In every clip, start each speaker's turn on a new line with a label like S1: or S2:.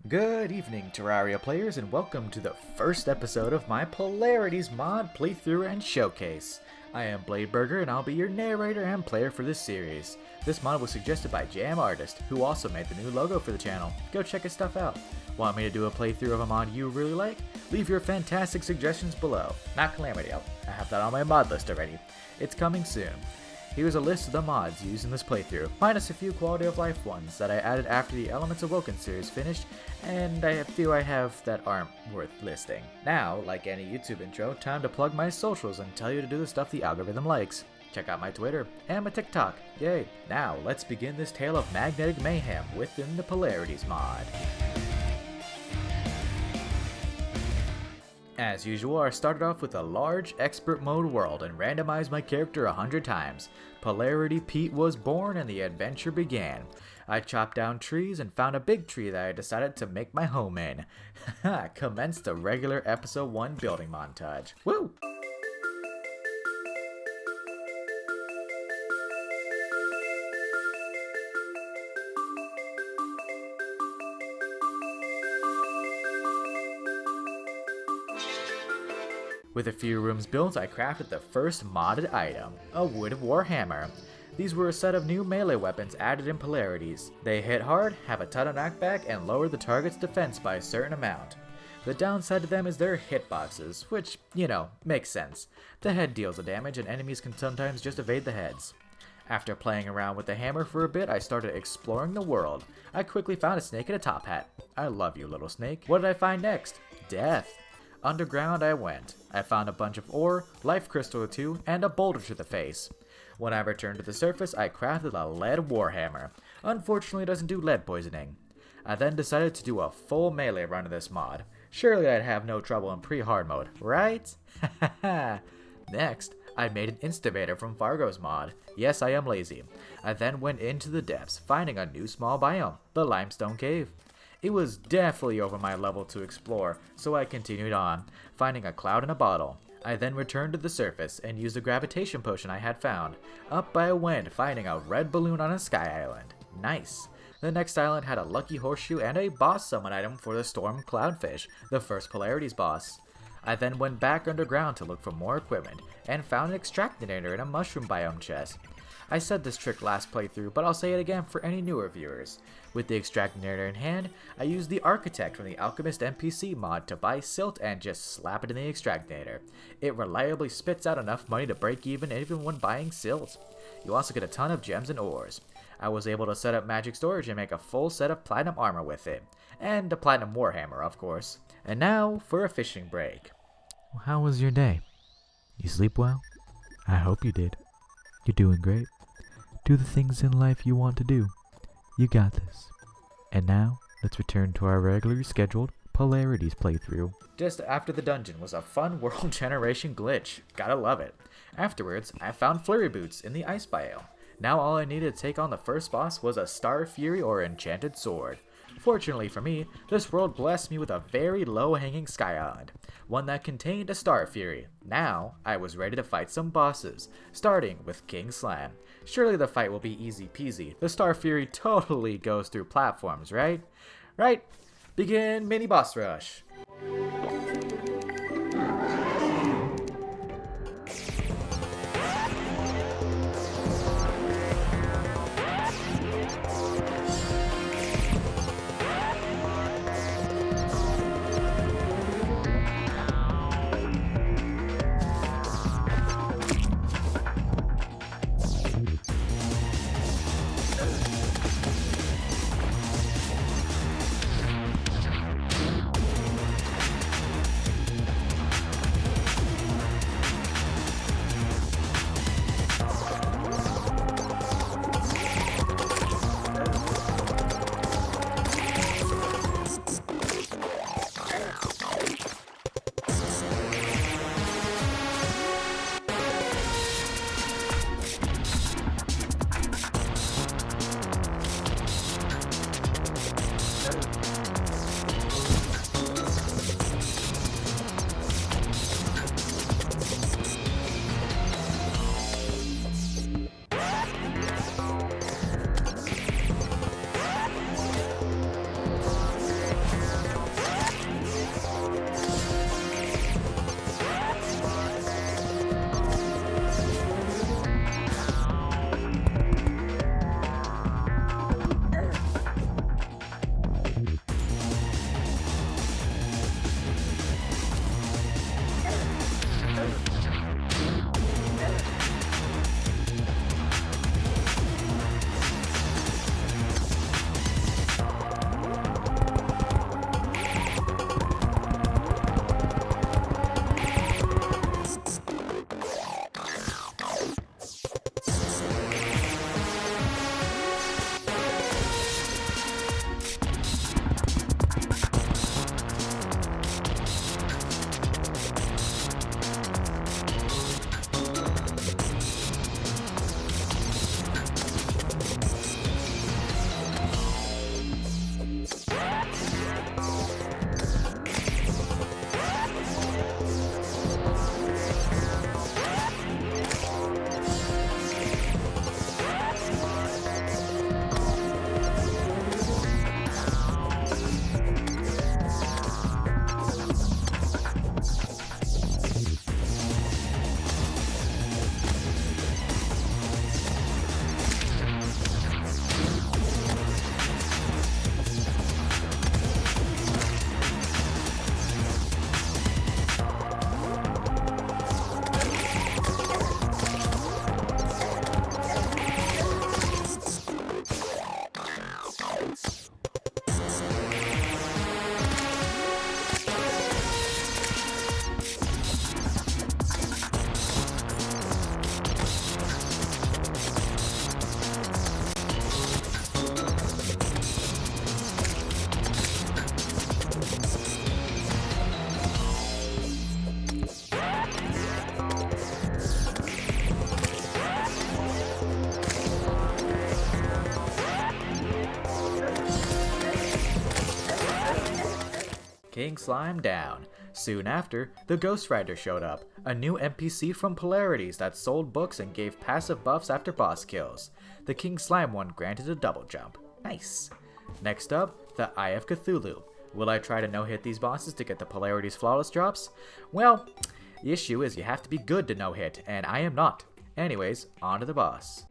S1: Good evening, Terraria players, and welcome to the first episode of my Polarities mod playthrough and showcase. I am Bladeburger, and I'll be your narrator and player for this series. This mod was suggested by Jam Artist, who also made the new logo for the channel. Go check his stuff out. Want me to do a playthrough of a mod you really like? Leave your fantastic suggestions below. Not Calamity, I have that on my mod list already. It's coming soon. Here's a list of the mods used in this playthrough, minus a few quality of life ones that I added after the Elements Awoken series finished, and a few I have that aren't worth listing. Now, like any YouTube intro, time to plug my socials and tell you to do the stuff the algorithm likes. Check out my Twitter and my TikTok, yay! Now, let's begin this tale of magnetic mayhem within the Polarities mod. As usual, I started off with a large expert mode world and randomized my character 100 times. Polarity Pete was born and the adventure began. I chopped down trees and found a big tree that I decided to make my home in. Commenced the regular episode 1 building montage. Woo! With a few rooms built, I crafted the first modded item, a wood warhammer. These were a set of new melee weapons added in Polarities. They hit hard, have a ton of knockback, and lower the target's defense by a certain amount. The downside to them is their hitboxes, which, makes sense. The head deals the damage and enemies can sometimes just evade the heads. After playing around with the hammer for a bit, I started exploring the world. I quickly found a snake in a top hat. I love you, little snake. What did I find next? Death. Underground I went. I found a bunch of ore, life crystal or two, and a boulder to the face. When I returned to the surface, I crafted a lead warhammer. Unfortunately, it doesn't do lead poisoning. I then decided to do a full melee run of this mod. Surely I'd have no trouble in pre-hard mode, right? Next, I made an instavator from Fargo's mod. Yes, I am lazy. I then went into the depths, finding a new small biome, the limestone cave. It was definitely over my level to explore, so I continued on, finding a cloud in a bottle. I then returned to the surface and used a gravitation potion I had found. Up I went, finding a red balloon on a sky island. Nice. The next island had a lucky horseshoe and a boss summon item for the storm cloudfish, the first Polarities boss. I then went back underground to look for more equipment, and found an extractinator in a mushroom biome chest. I said this trick last playthrough, but I'll say it again for any newer viewers. With the extractinator in hand, I used the Architect from the Alchemist NPC mod to buy silt and just slap it in the extractinator. It reliably spits out enough money to break even when buying silt. You also get a ton of gems and ores. I was able to set up magic storage and make a full set of platinum armor with it. And a platinum warhammer, of course. And now for a fishing break.
S2: How was your day? You sleep well? I hope you did. You're doing great. Do the things in life you want to do. You got this. And now, let's return to our regularly scheduled Polarities playthrough.
S1: Just after the dungeon was a fun world generation glitch. Gotta love it. Afterwards, I found flurry boots in the ice biome. Now all I needed to take on the first boss was a Star Fury or enchanted sword. Fortunately for me, this world blessed me with a very low-hanging sky island, one that contained a Star Fury. Now, I was ready to fight some bosses, starting with King Slam. Surely the fight will be easy peasy. The Star Fury totally goes through platforms, right? Right? Begin mini boss rush. King Slime down. Soon after, the Ghost Rider showed up, a new NPC from Polarities that sold books and gave passive buffs after boss kills. The King Slime one granted a double jump. Nice. Next up, the Eye of Cthulhu. Will I try to no-hit these bosses to get the Polarities flawless drops? Well, the issue is you have to be good to no-hit, and I am not. Anyways, on to the boss.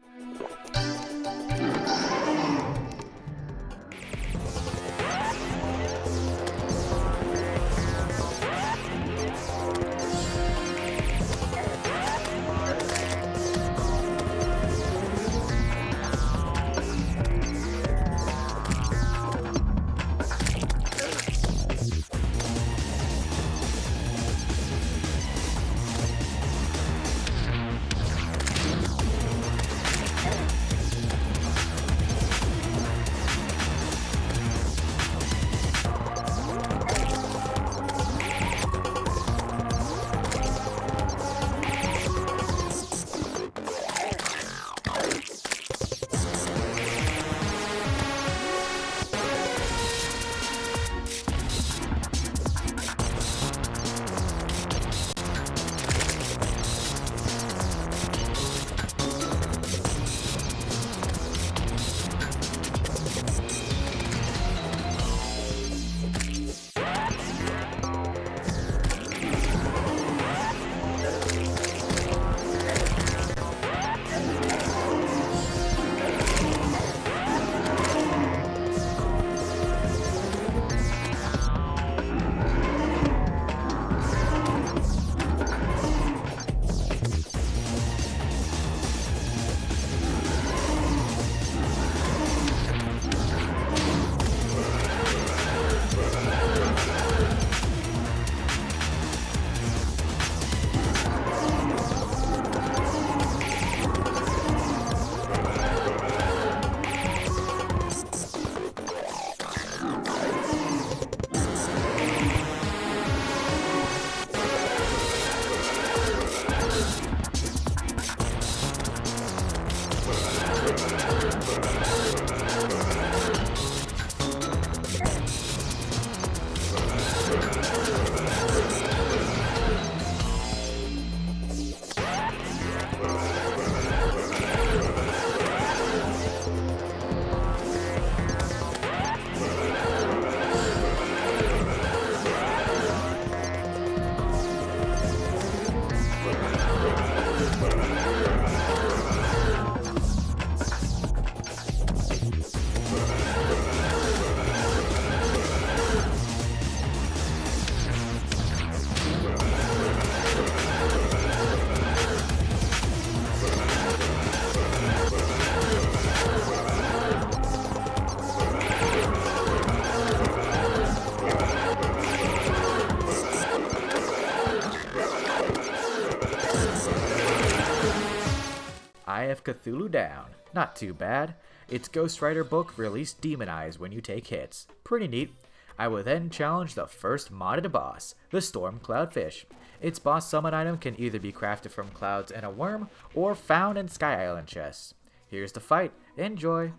S1: Eye of Cthulhu down. Not too bad. Its Ghost Rider book released Demon Eyes when you take hits. Pretty neat. I will then challenge the first modded boss, the Storm Cloudfish. Its boss summon item can either be crafted from clouds in a worm or found in Sky Island chests. Here's the fight. Enjoy!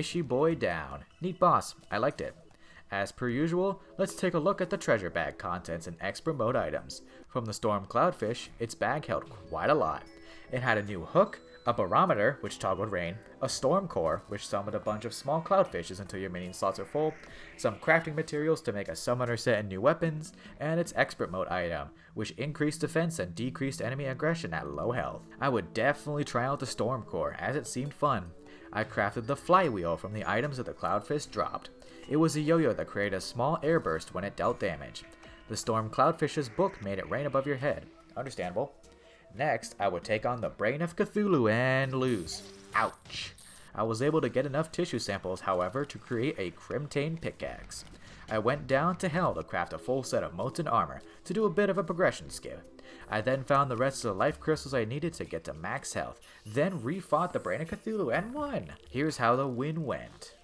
S1: fishy boy down. Neat boss, I liked it. As per usual, let's take a look at the treasure bag contents and expert mode items. From the storm cloudfish, its bag held quite a lot. It had a new hook, a barometer, which toggled rain, a storm core, which summoned a bunch of small cloudfishes until your minion slots are full, some crafting materials to make a summoner set and new weapons, and its expert mode item, which increased defense and decreased enemy aggression at low health. I would definitely try out the storm core, as it seemed fun. I crafted the flywheel from the items that the cloudfish dropped. It was a yo-yo that created a small air burst when it dealt damage. The storm cloudfish's book made it rain above your head. Understandable. Next, I would take on the Brain of Cthulhu and lose. Ouch. I was able to get enough tissue samples, however, to create a Crimtane pickaxe. I went down to hell to craft a full set of molten armor to do a bit of a progression skip. I then found the rest of the life crystals I needed to get to max health, then refought the Brain of Cthulhu and won. Here's how the win went.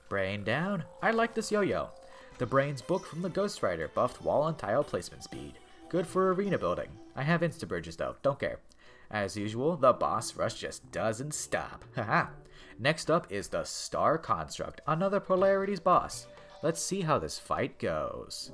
S1: Brain down. I like this yo-yo. The Brain's book from the Ghost Rider buffed wall and tile placement speed. Good for arena building. I have insta-bridges though, don't care. As usual, the boss rush just doesn't stop. Haha. Next up is the Star Construct, another Polarities boss. Let's see how this fight goes.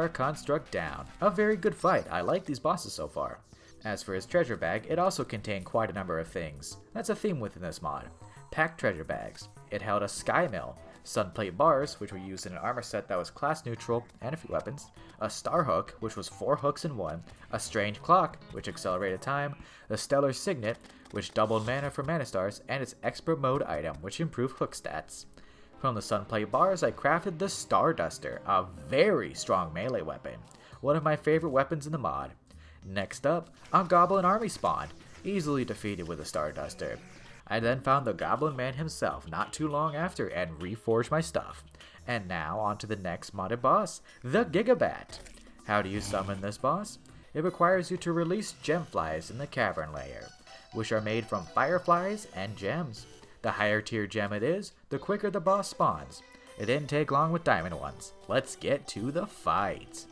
S1: Star Construct down. A very good fight, I like these bosses so far. As for his treasure bag, it also contained quite a number of things. That's a theme within this mod. Packed treasure bags. It held a sky mill, sunplate bars, which were used in an armor set that was class neutral, and a few weapons, a star hook, which was 4 hooks in one, a strange clock, which accelerated time, the stellar signet, which doubled mana for mana stars, and its expert mode item, which improved hook stats. From the sunplate bars, I crafted the Star Duster, a very strong melee weapon, one of my favorite weapons in the mod. Next up, a goblin army spawned, easily defeated with a Star Duster. I then found the Goblin Man himself not too long after and reforged my stuff. And now on to the next modded boss, the Gigabat. How do you summon this boss? It requires you to release gemflies in the cavern layer, which are made from fireflies and gems. The higher tier gem it is, the quicker the boss spawns. It didn't take long with diamond ones. Let's get to the fight.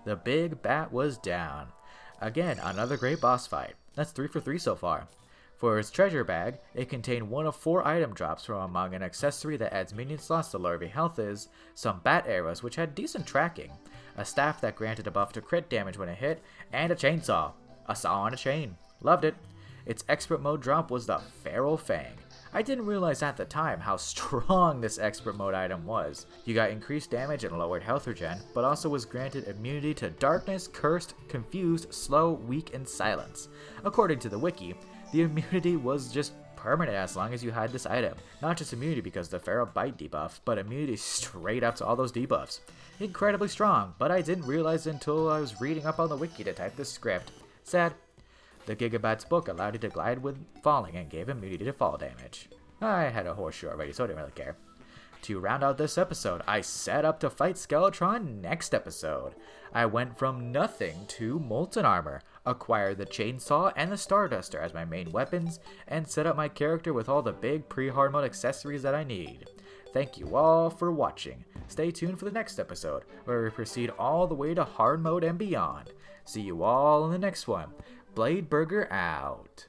S1: The big bat was down. Again, another great boss fight. That's 3 for 3 so far. For his treasure bag, it contained one of 4 item drops from among an accessory that adds minion slots to lower health is, some bat arrows which had decent tracking, a staff that granted a buff to crit damage when it hit, and a chainsaw. A saw on a chain. Loved it. Its expert mode drop was the Feral Fang, I didn't realize at the time how strong this expert mode item was. You got increased damage and lowered health regen, but also was granted immunity to darkness, cursed, confused, slow, weak, and silence. According to the wiki, the immunity was just permanent as long as you had this item. Not just immunity because of the feral bite debuff, but immunity straight up to all those debuffs. Incredibly strong, but I didn't realize until I was reading up on the wiki to type this script. Sad. The Gigabat's book allowed you to glide with falling and gave immunity to fall damage. I had a horseshoe already, so I didn't really care. To round out this episode, I set up to fight Skeletron next episode. I went from nothing to Molten Armor, acquired the Chainsaw and the Starduster as my main weapons, and set up my character with all the big pre-hard mode accessories that I need. Thank you all for watching. Stay tuned for the next episode, where we proceed all the way to hard mode and beyond. See you all in the next one. Blade Burger out.